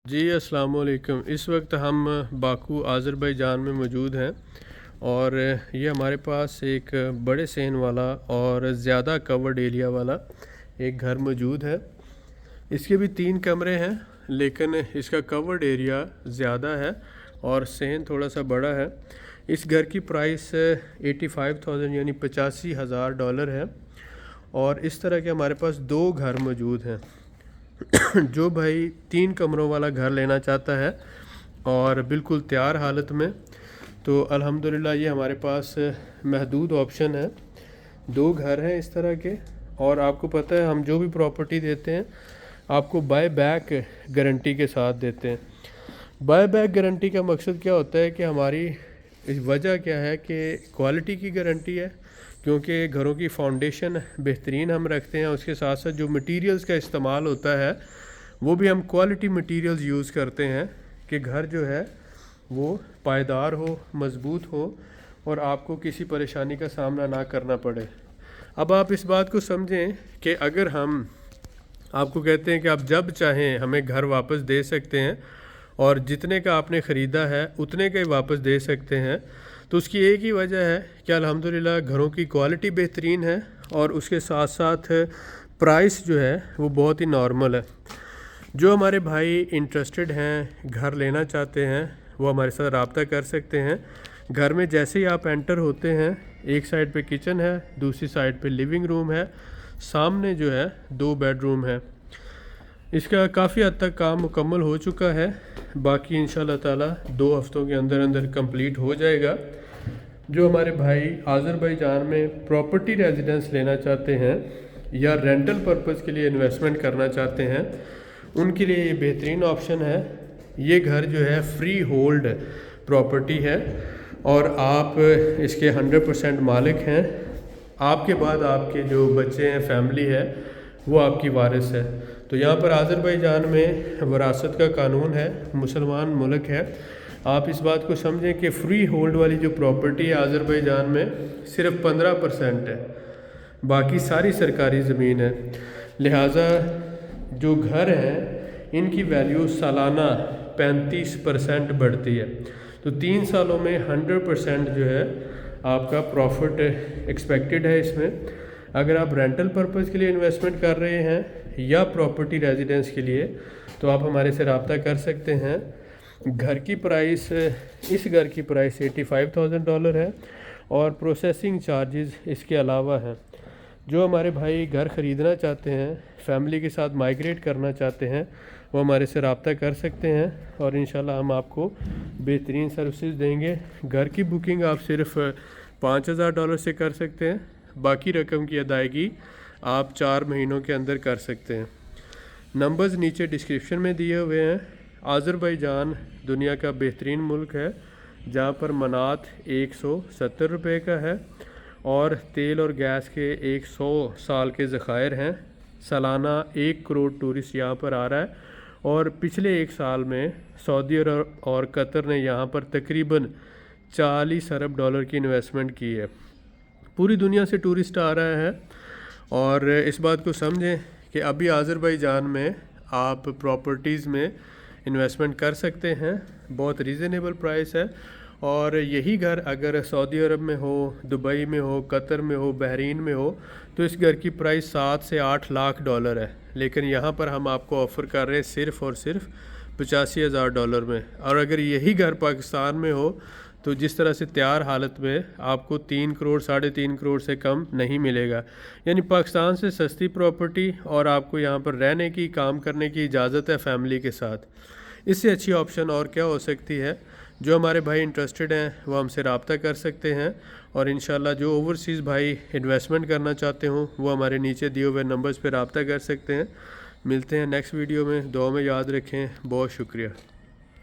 جی السلام علیکم۔ اس وقت ہم باکو آذربائیجان میں موجود ہیں اور یہ ہمارے پاس ایک بڑے صحن والا اور زیادہ کورڈ ایریا والا ایک گھر موجود ہے۔ اس کے بھی 3 کمرے ہیں لیکن اس کا کورڈ ایریا زیادہ ہے اور صحن تھوڑا سا بڑا ہے۔ اس گھر کی پرائس 85,000 یعنی $85,000 ہے اور اس طرح کے ہمارے پاس 2 گھر موجود ہیں۔ جو بھائی 3 کمروں والا گھر لینا چاہتا ہے اور بالکل تیار حالت میں، تو الحمدللہ یہ ہمارے پاس محدود آپشن ہے۔ 2 گھر ہیں اس طرح کے، اور آپ کو پتہ ہے ہم جو بھی پراپرٹی دیتے ہیں آپ کو بائی بیک گارنٹی کے ساتھ دیتے ہیں۔ بائی بیک گارنٹی کا مقصد کیا ہوتا ہے کہ ہماری وجہ کیا ہے کہ کوالٹی کی گارنٹی ہے، کیونکہ گھروں کی فاؤنڈیشن بہترین ہم رکھتے ہیں، اس کے ساتھ ساتھ جو مٹیریلز کا استعمال ہوتا ہے وہ بھی ہم کوالٹی مٹیریلز یوز کرتے ہیں کہ گھر جو ہے وہ پائیدار ہو، مضبوط ہو اور آپ کو کسی پریشانی کا سامنا نہ کرنا پڑے۔ اب آپ اس بات کو سمجھیں کہ اگر ہم آپ کو کہتے ہیں کہ آپ جب چاہیں ہمیں گھر واپس دے سکتے ہیں اور جتنے کا آپ نے خریدا ہے اتنے کا ہی واپس دے سکتے ہیں، تو اس کی ایک ہی وجہ ہے کہ الحمدللہ گھروں کی کوالٹی بہترین ہے اور اس کے ساتھ ساتھ پرائس جو ہے وہ بہت ہی نارمل ہے۔ جو ہمارے بھائی انٹرسٹڈ ہیں، گھر لینا چاہتے ہیں، وہ ہمارے ساتھ رابطہ کر سکتے ہیں۔ گھر میں جیسے ہی آپ انٹر ہوتے ہیں، ایک سائڈ پہ کچن ہے، دوسری سائڈ پہ لیونگ روم ہے، سامنے جو ہے 2 بیڈ روم ہے۔ اس کا کافی حد تک کام مکمل ہو چکا ہے، باقی انشاءاللہ تعالی 2 ہفتوں کے اندر اندر کمپلیٹ ہو جائے گا۔ جو ہمارے بھائی آذربائیجان میں پراپرٹی ریزیڈنس لینا چاہتے ہیں یا رینٹل پرپز کے لیے انویسٹمنٹ کرنا چاہتے ہیں، ان کے لیے یہ بہترین آپشن ہے۔ یہ گھر جو ہے فری ہولڈ پراپرٹی ہے اور آپ اس کے 100% مالک ہیں۔ آپ کے بعد آپ کے جو بچے ہیں، فیملی ہے، وہ آپ کی وارث ہے۔ تو یہاں پر آذربائیجان میں وراثت کا قانون ہے، مسلمان ملک ہے۔ آپ اس بات کو سمجھیں کہ فری ہولڈ والی جو پراپرٹی ہے آذربائیجان میں صرف 15% ہے، باقی ساری سرکاری زمین ہے۔ لہٰذا جو گھر ہیں ان کی ویلیو سالانہ 35% بڑھتی ہے، تو 3 سالوں میں 100% جو ہے آپ کا پروفٹ ایکسپیکٹڈ ہے۔ اس میں اگر آپ رینٹل پرپز کے لیے انویسٹمنٹ کر رہے ہیں یا پراپرٹی ریزیڈنس کے لیے، تو آپ ہمارے سے رابطہ کر سکتے ہیں۔ گھر کی پرائس اس گھر کی پرائس $85,000 ہے اور پروسیسنگ چارجز اس کے علاوہ ہیں۔ جو ہمارے بھائی گھر خریدنا چاہتے ہیں، فیملی کے ساتھ مائیگریٹ کرنا چاہتے ہیں، وہ ہمارے سے رابطہ کر سکتے ہیں اور انشاءاللہ ہم آپ کو بہترین سروسز دیں گے۔ گھر کی بکنگ آپ صرف $5,000 سے کر سکتے ہیں، باقی رقم کی ادائیگی آپ 4 مہینوں کے اندر کر سکتے ہیں۔ نمبرز نیچے ڈسکرپشن میں دیے ہوئے ہیں۔ آذربائیجان دنیا کا بہترین ملک ہے جہاں پر منات $170 کا ہے اور تیل اور گیس کے 100 سال کے ذخائر ہیں۔ سالانہ 1 کروڑ ٹورسٹ یہاں پر آ رہا ہے اور پچھلے 1 سال میں سعودی عرب اور قطر نے یہاں پر تقریباً $40 ارب کی انویسٹمنٹ کی ہے۔ پوری دنیا سے ٹورسٹ آ رہا ہے اور اس بات کو سمجھیں کہ ابھی آذربائیجان میں آپ پراپرٹیز میں انویسٹمنٹ کر سکتے ہیں، بہت ریزنیبل پرائس ہے۔ اور یہی گھر اگر سعودی عرب میں ہو، دبئی میں ہو، قطر میں ہو، بحرین میں ہو، تو اس گھر کی پرائس 7 سے 8 لاکھ ڈالر ہے، لیکن یہاں پر ہم آپ کو آفر کر رہے ہیں صرف اور صرف $85,000 میں۔ اور اگر یہی گھر پاکستان میں ہو تو جس طرح سے تیار حالت میں آپ کو 3 کروڑ 3.5 کروڑ سے کم نہیں ملے گا، یعنی پاکستان سے سستی پراپرٹی اور آپ کو یہاں پر رہنے کی، کام کرنے کی اجازت ہے فیملی کے ساتھ۔ اس سے اچھی آپشن اور کیا ہو سکتی ہے؟ جو ہمارے بھائی انٹرسٹڈ ہیں وہ ہم سے رابطہ کر سکتے ہیں اور انشاءاللہ جو اوورسیز بھائی انویسٹمنٹ کرنا چاہتے ہوں وہ ہمارے نیچے دیے ہوئے نمبرز پہ رابطہ کر سکتے ہیں۔ ملتے ہیں نیکسٹ ویڈیو میں، دعا میں یاد رکھیں۔ بہت شکریہ۔